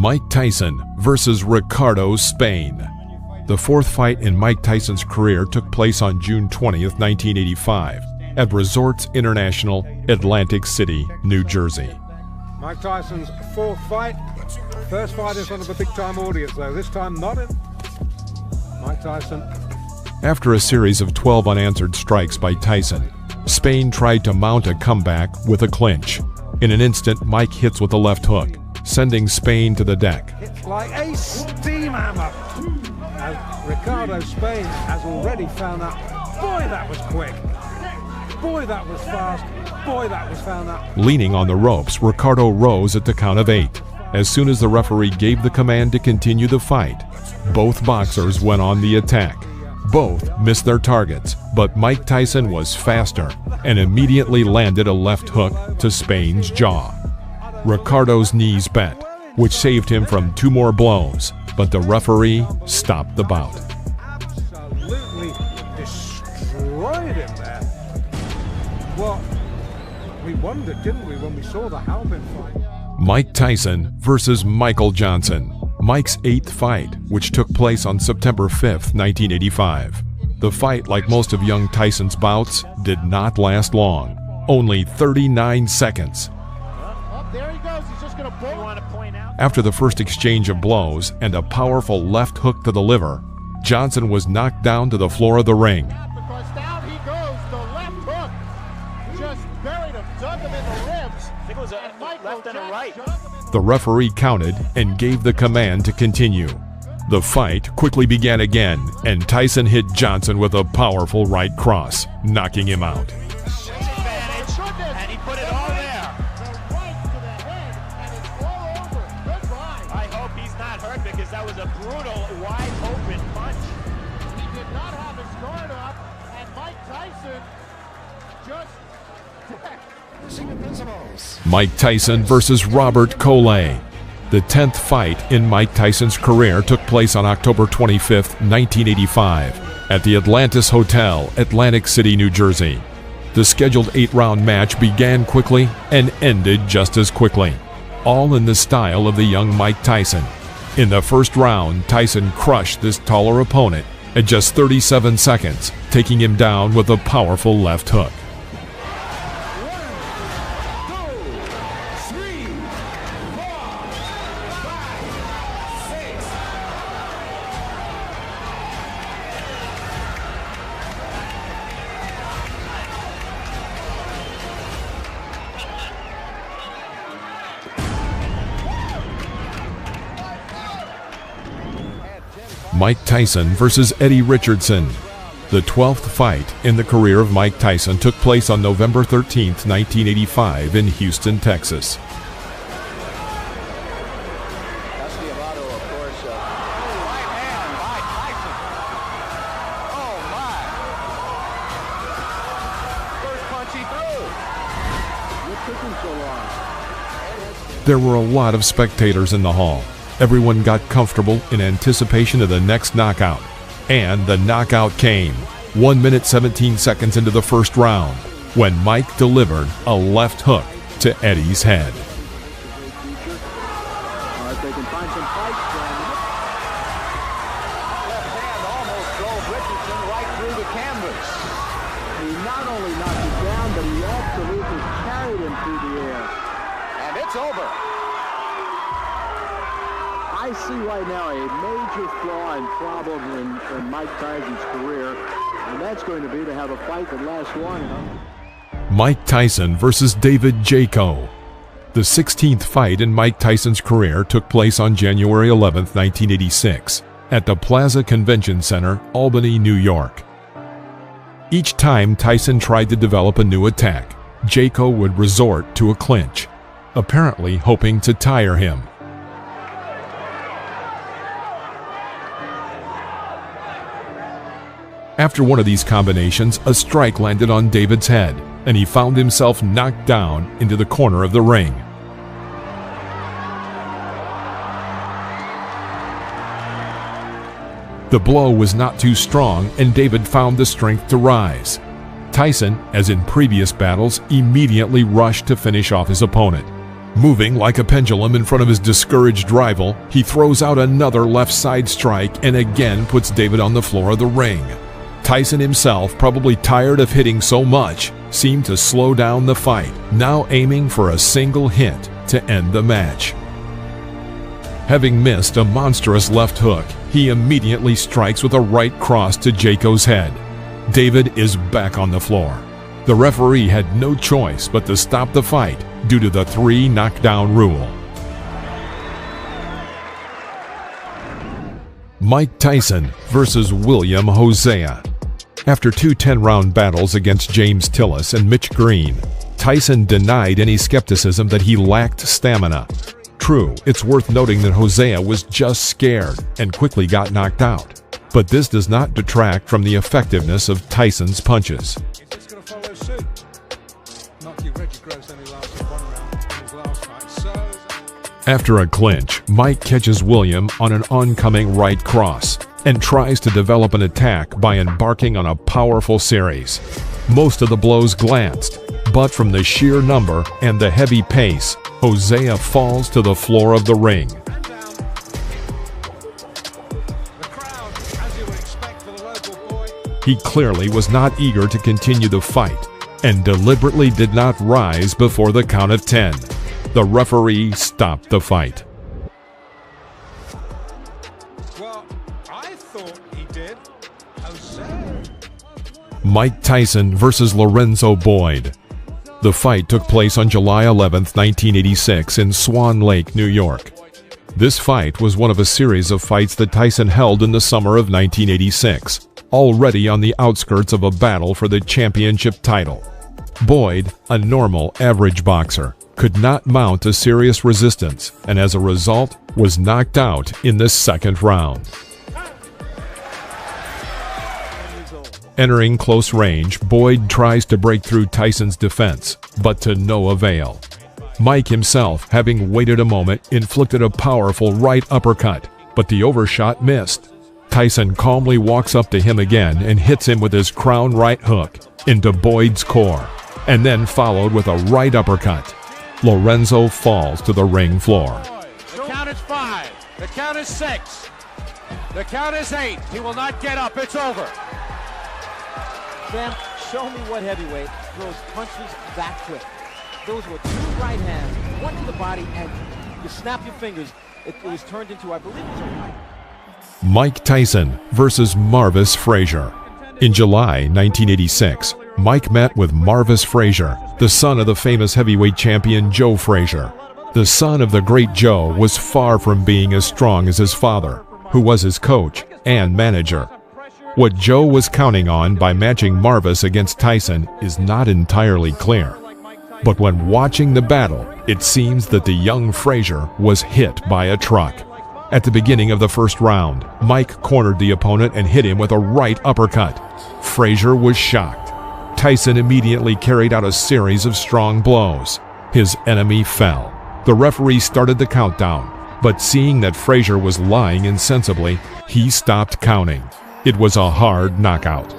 Mike Tyson versus Ricardo Spain. The fourth fight in Mike Tyson's career took place on June 20th, 1985, at Resorts International, Atlantic City, New Jersey. Mike Tyson's fourth fight. First fight in front of a big-time audience, though. This time not in. Mike Tyson. After a series of 12 unanswered strikes by Tyson, Spain tried to mount a comeback with a clinch. In an instant, Mike hits with a left hook, sending Spain to the deck. It's like a steam hammer. As Ricardo Spain has already found out. Boy, that was quick. Boy, that was fast. Boy, that was found out. Leaning on the ropes, Ricardo rose at the count of 8. As soon as the referee gave the command to continue the fight, both boxers went on the attack. Both missed their targets, but Mike Tyson was faster and immediately landed a left hook to Spain's jaw. Ricardo's knees bent, which saved him from 2 more blows, but the referee stopped the bout. Absolutely destroyed him there. Well, we wondered, didn't we, when we saw the Halpin fight? Mike Tyson versus Michael Johnson. Mike's 8th fight, which took place on September 5th, 1985. The fight, like most of young Tyson's bouts, did not last long. Only 39 seconds. There he goes. He's just going to pull. After the first exchange of blows and a powerful left hook to the liver, Johnson was knocked down to the floor of the ring. Because down he goes, the left hook just buried him, dug him in the ribs. I think it was a left and a right. The referee counted and gave the command to continue. The fight quickly began again, and Tyson hit Johnson with a powerful right cross, knocking him out. And he put it all there. The right to the head, and it's all over. Goodbye. I hope he's not hurt because that was a brutal, wide open punch. He did not have his guard up, and Mike Tyson just Mike Tyson versus Robert Coley. The 10th fight in Mike Tyson's career took place on October 25th, 1985, at the Atlantis Hotel, Atlantic City, New Jersey. The scheduled 8-round match began quickly and ended just as quickly, all in the style of the young Mike Tyson. In the first round, Tyson crushed this taller opponent at just 37 seconds, taking him down with a powerful left hook. Mike Tyson versus Eddie Richardson. The 12th fight in the career of Mike Tyson took place on November 13th, 1985 in Houston, Texas. There were a lot of spectators in the hall. Everyone got comfortable in anticipation of the next knockout. And the knockout came, 1 minute 17 seconds into the first round, when Mike delivered a left hook to Eddie's head. They can find some fight strength. Left hand almost drove Richardson right through the canvas. He not only knocked him down, but he absolutely carried him through the air. And it's over. I see right now a major flaw and problem in Mike Tyson's career, and that's going to be to have a fight that lasts long enough. Mike Tyson versus David Jaco. The 16th fight in Mike Tyson's career took place on January 11th, 1986, at the Plaza Convention Center, Albany, New York. Each time Tyson tried to develop a new attack, Jaco would resort to a clinch, apparently hoping to tire him. After one of these combinations, a strike landed on David's head, and he found himself knocked down into the corner of the ring. The blow was not too strong, and David found the strength to rise. Tyson, as in previous battles, immediately rushed to finish off his opponent. Moving like a pendulum in front of his discouraged rival, he throws out another left side strike and again puts David on the floor of the ring. Tyson himself, probably tired of hitting so much, seemed to slow down the fight, now aiming for a single hit to end the match. Having missed a monstrous left hook, he immediately strikes with a right cross to Jayco's head. David is back on the floor. The referee had no choice but to stop the fight due to the 3 knockdown rule. Mike Tyson versus William Hosea. After 2 10-round battles against James Tillis and Mitch Green, Tyson denied any skepticism that he lacked stamina. True, it's worth noting that Hosea was just scared and quickly got knocked out. But this does not detract from the effectiveness of Tyson's punches. He's just going to follow suit. Not you, Reggie Gross only lasted 1 round in his last fight. So, after a clinch, Mike catches William on an oncoming right cross and tries to develop an attack by embarking on a powerful series. Most of the blows glanced, but from the sheer number and the heavy pace, Hosea falls to the floor of the ring. the crowd, as you would expect for the local boy, He clearly was not eager to continue the fight and deliberately did not rise before the count of 10. The referee stopped the fight. well, I thought he did. Jose. Mike Tyson versus Lorenzo Boyd. The fight took place on July 11, 1986 in Swan Lake, New York. This fight was one of a series of fights that Tyson held in the summer of 1986, already on the outskirts of a battle for the championship title. Boyd, a normal, average boxer, could not mount a serious resistance and as a result was knocked out in the second round. Entering close range, Boyd tries to break through Tyson's defense, but to no avail. Mike himself, having waited a moment, inflicted a powerful right uppercut, but the overshot missed. Tyson calmly walks up to him again and hits him with his crown right hook into Boyd's core, and then followed with a right uppercut. Lorenzo falls to the ring floor. The count is 5. The count is 6. The count is 8. He will not get up. It's over. Sam, show me what heavyweight throws punches that quick. Those were 2 right hands, 1 to the body, and you snap your fingers. It was turned into, I believe it was a right. Mike Tyson versus Marvis Frazier. In July 1986, Mike met with Marvis Frazier, the son of the famous heavyweight champion Joe Frazier. The son of the great Joe was far from being as strong as his father, who was his coach and manager. What Joe was counting on by matching Marvis against Tyson is not entirely clear. But when watching the battle, it seems that the young Frazier was hit by a truck. At the beginning of the first round, Mike cornered the opponent and hit him with a right uppercut. Frazier was shocked. Tyson immediately carried out a series of strong blows. His enemy fell. The referee started the countdown, but seeing that Frazier was lying insensibly, he stopped counting. It was a hard knockout.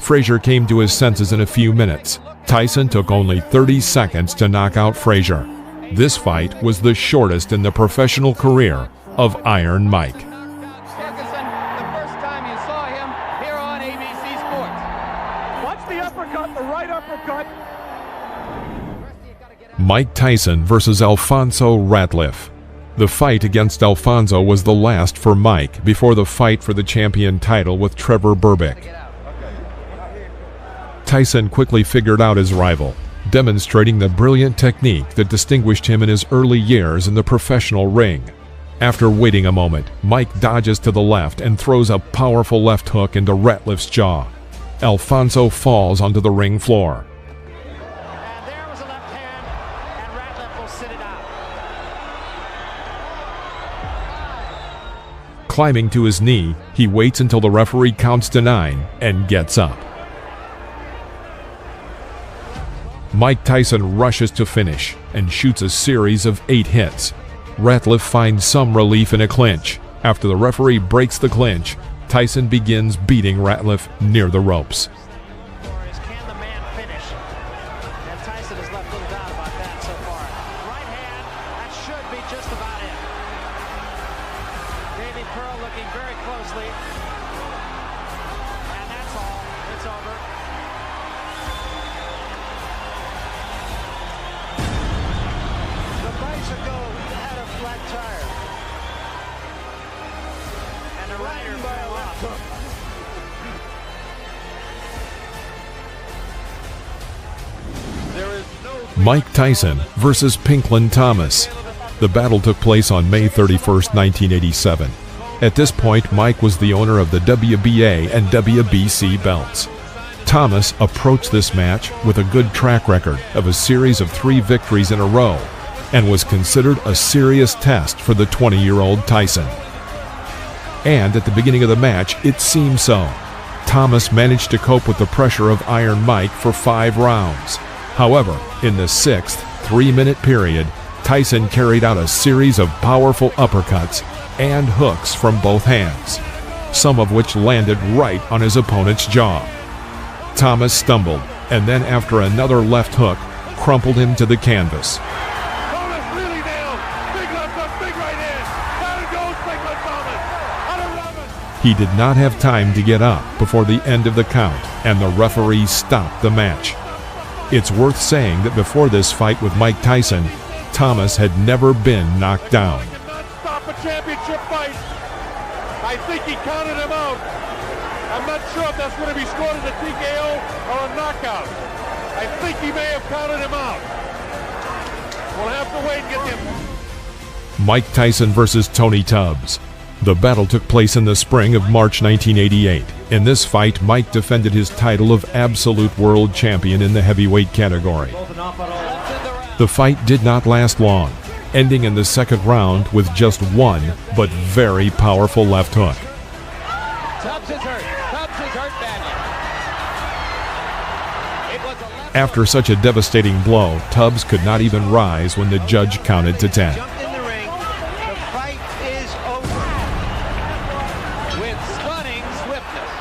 Frazier came to his senses in a few minutes. Tyson took only 30 seconds to knock out Frazier. This fight was the shortest in the professional career of Iron Mike. Ferguson, the first time you saw him here on ABC Sports. Watch the uppercut, the right uppercut. Mike Tyson versus Alfonso Ratliff. The fight against Alfonso was the last for Mike before the fight for the champion title with Trevor Berbick. Tyson quickly figured out his rival, demonstrating the brilliant technique that distinguished him in his early years in the professional ring. After waiting a moment, Mike dodges to the left and throws a powerful left hook into Ratliff's jaw. Alfonso falls onto the ring floor. And there was a left hand, and Ratliff will sit it out. Climbing to his knee, he waits until the referee counts to 9 and gets up. Mike Tyson rushes to finish and shoots a series of 8 hits. Ratliff finds some relief in a clinch. After the referee breaks the clinch, Tyson begins beating Ratliff near the ropes. Can the man finish? And Tyson has left little doubt about that so far. should be just about it. Davy Pearl looking very closely. And that's all. It's over. The bicycle had a flat tire. And the rider fell off. Mike Tyson versus Pinklin Thomas. The battle took place on May 31, 1987. At this point, Mike was the owner of the WBA and WBC belts. Thomas approached this match with a good track record of a series of 3 victories in a row and was considered a serious test for the 20-year-old Tyson. And at the beginning of the match, it seemed so. Thomas managed to cope with the pressure of Iron Mike for 5 rounds. However, in the 6th 3-minute period, Tyson carried out a series of powerful uppercuts and hooks from both hands, some of which landed right on his opponent's jaw. Thomas stumbled, and then after another left hook, crumpled him to the canvas. Thomas really nailed. Big left hook, big right hand. Down it goes, Pinklin Thomas. Out of 11. He did not have time to get up before the end of the count, and the referee stopped the match. It's worth saying that before this fight with Mike Tyson, Thomas had never been knocked down. He cannot stop a championship fight. I think he counted him out. I'm not sure if that's going to be scored as a TKO or a knockout. I think he may have counted him out. We'll have to wait and get him. Mike Tyson versus Tony Tubbs. The battle took place in the spring of March 1988. In this fight, Mike defended his title of absolute world champion in the heavyweight category. The fight did not last long, ending in the 2nd round with just one but very powerful left hook. Tubbs is hurt. Tubbs is hurt badly. It was a left After such a devastating blow, Tubbs could not even rise when the judge counted to 10. jump in the ring. The fight is over. With stunning swiftness.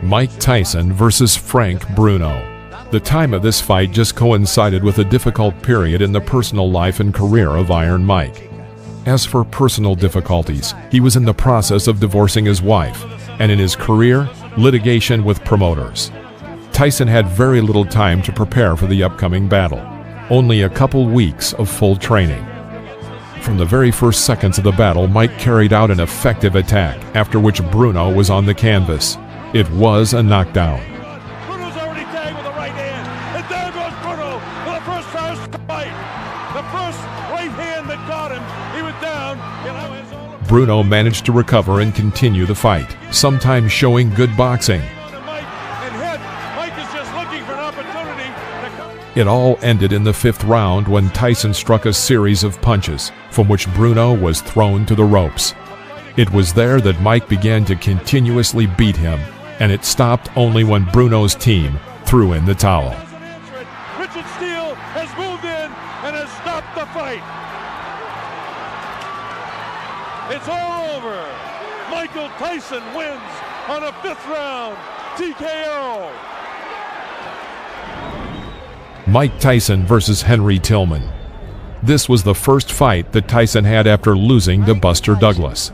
Mike Tyson versus Frank Bruno. The time of this fight just coincided with a difficult period in the personal life and career of Iron Mike. As for personal difficulties, he was in the process of divorcing his wife, and in his career, litigation with promoters. Tyson had very little time to prepare for the upcoming battle, only a couple weeks of full training. From the very first seconds of the battle, Mike carried out an effective attack, after which Bruno was on the canvas. It was a knockdown. Bruno's already tagged with the right hand. And there goes Bruno for the first fast fight. The first right hand that got him. He was down. You know, his own Bruno managed to recover and continue the fight, sometimes showing good boxing. Mike and hit. Mike is just looking for an opportunity to come. It all ended in the 5th round when Tyson struck a series of punches, from which Bruno was thrown to the ropes. It was there that Mike began to continuously beat him, and it stopped only when Bruno's team threw in the towel. Richard Steele has moved in and has stopped the fight. It's all over. Michael Tyson wins on a 5th round TKO. Mike Tyson versus Henry Tillman. This was the first fight that Tyson had after losing to Buster Douglas.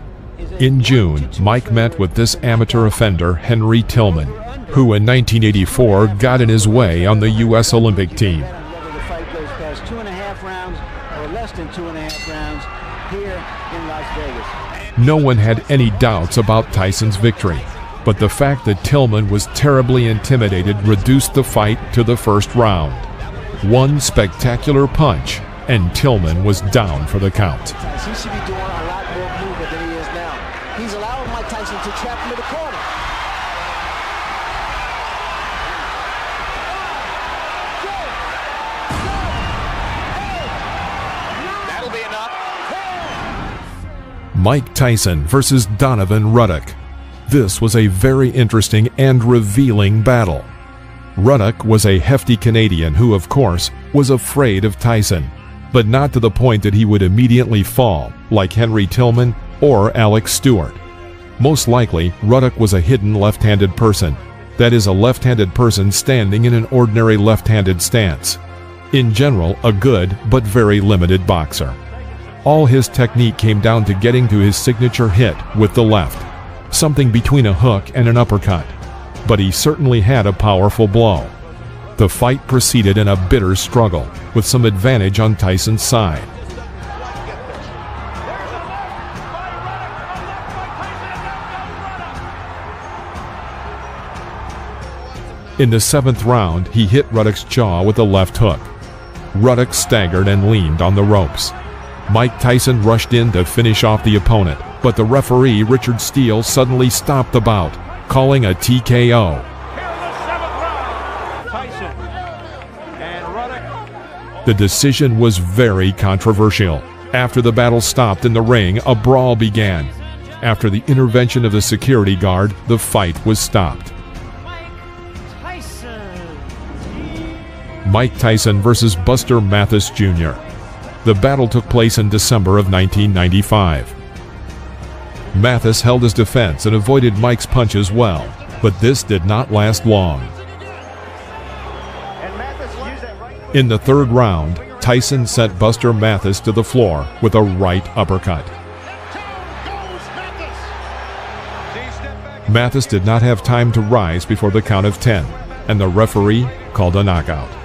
In June, Mike met with this amateur offender, Henry Tillman, who in 1984 got in his way on the U.S. Olympic team. Whether the fight goes past 2.5 rounds or less than 2.5 rounds here in Las Vegas. No one had any doubts about Tyson's victory, but the fact that Tillman was terribly intimidated reduced the fight to the 1st round. One spectacular punch, and Tillman was down for the count. He should be doing a lot more movement than he is now. He's allowing Mike Tyson to trap him in the corner. That'll be enough. Mike Tyson versus Donovan Ruddock. This was a very interesting and revealing battle. Ruddock was a hefty Canadian who, of course, was afraid of Tyson, but not to the point that he would immediately fall, like Henry Tillman or Alex Stewart. Most likely, Ruddock was a hidden left-handed person, that is, a left-handed person standing in an ordinary left-handed stance. In general, a good but very limited boxer. All his technique came down to getting to his signature hit with the left, something between a hook and an uppercut. But he certainly had a powerful blow. The fight proceeded in a bitter struggle, with some advantage on Tyson's side. In the 7th round, he hit Ruddock's jaw with a left hook. Ruddock staggered and leaned on the ropes. Mike Tyson rushed in to finish off the opponent, but the referee, Richard Steele, suddenly stopped the bout, calling a TKO. The decision was very controversial. After the battle stopped in the ring, a brawl began. After the intervention of the security guard, the fight was stopped. Mike Tyson versus Buster Mathis Jr. The battle took place in December of 1995. Mathis held his defense and avoided Mike's punches well, but this did not last long. In the 3rd round, Tyson sent Buster Mathis to the floor with a right uppercut. Mathis did not have time to rise before the count of 10, and the referee called a knockout.